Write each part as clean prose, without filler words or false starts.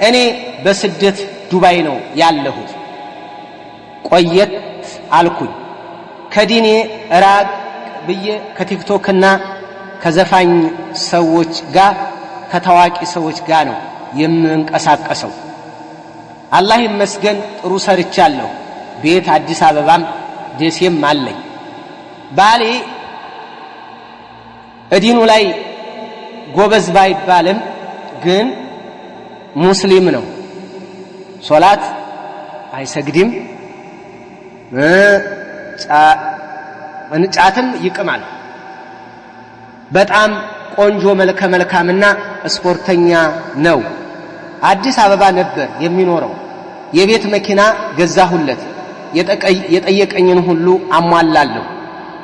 እኔ በስደት ዱባይ ነው ያለሁት። ቆየት አልኩኝ። ከዲኔ ራቅ ብዬ ከቲክቶክና ከዘፋኝ ሰዎች ጋር ከታዋቂ ሰዎች ጋር ነው የምንቀሳቀሰው። አላህ ይመስገን ጥሩ ሰርቻለሁ። ቤት አዲስ አበባም ደሴም አለኝ። ባሌ እዲኑ ላይ ጎበዝ ባይባልም ግን ሙስሊም ነው። ሶላት አይሰግድም፣ ጫትም ይቅማል። በጣም ቆንጆ መልከ መልካምና ስፖርተኛ ነው። አዲስ አበባ ነበር የሚኖረው። የቤት መኪና ገዛሁለት። የጠየቀኝን ሁሉ አሟላለሁ።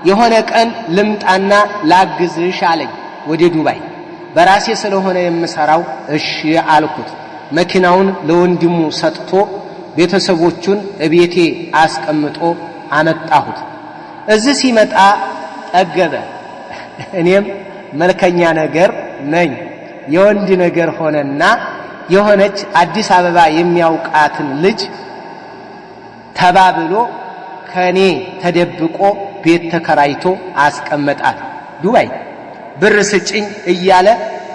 የሆነ ቀን ልምጣና ላግዝሽ አለኝ ወደ ዱባይ። በራሴ ስለሆነ የምሰራው እሺ አልኩት። መኪናውን ለወንድሙ ሰጥቶ ቤተሰቦቹን እቤቴ አስቀምጦ አመጣሁት። እዚህ ሲመጣ ጠገበ። እኔም መልከኛ ነገር ነኝ። የወንድ ነገር ሆነና የሆነች አዲስ አበባ የሚያውቃትን ልጅ ተባብሎ ከኔ ተደብቆ ቤት ተከራይቶ አስቀመጣት። ዱባይ ብር ስጭኝ እያለ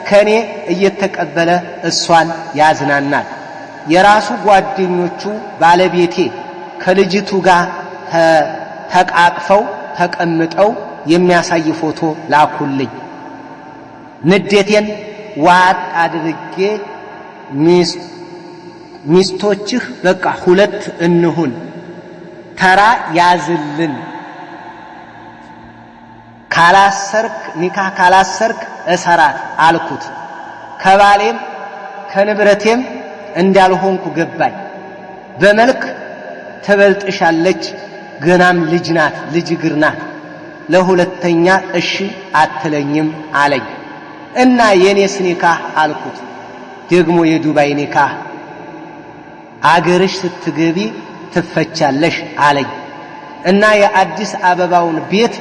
ከኔ እየተቀበለ እሷን ያዝናናል። የራሱ ጓደኞቹ ባለቤቴ ከልጅቱ ጋር ተቃቅፈው ተቀምጠው የሚያሳይ ፎቶ ላኩልኝ። ንዴቴን ዋጥ አድርጌ ሚስቶችህ በቃ ሁለት እንሁን፣ ተራ ያዝልን፣ ካላሰርክ ኒካህ ካላሰርክ እሰራት አልኩት። ከባሌም ከንብረቴም እንዳልሆንኩ ገባኝ። በመልክ ትበልጥሻለች፣ ገናም ልጅ ናት፣ ልጅ እግር ናት፣ ለሁለተኛ እሺ አትለኝም አለኝ። እና የኔስ ኒካህ አልኩት። ደግሞ የዱባይ ኒካህ አገርሽ ስትገቢ ትፈቻለሽ አለኝ። እና የአዲስ አበባውን ቤት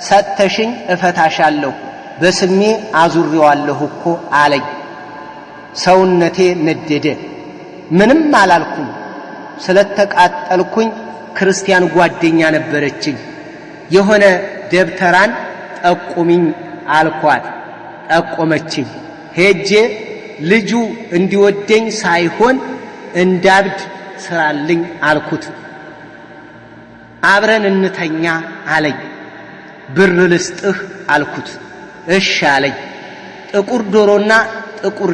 ሰተሽኝ እፈታሻለሁ በስሜ አዙሪዋለሁ እኮ አለኝ። ሰውነቴ ነደደ። ምንም አላልኩም። ስለተቃጠልኩኝ ክርስቲያን ጓደኛ ነበረችኝ። የሆነ ደብተራን ጠቁሚኝ አልኳት። ጠቆመችኝ። ሄጄ ልጁ እንዲወደኝ ሳይሆን እንዳብድ ስራልኝ አልኩት። አብረን እንተኛ አለኝ። ብር ልስጥህ አልኩት። እሺ አለኝ። ጥቁር ዶሮና ጥቁር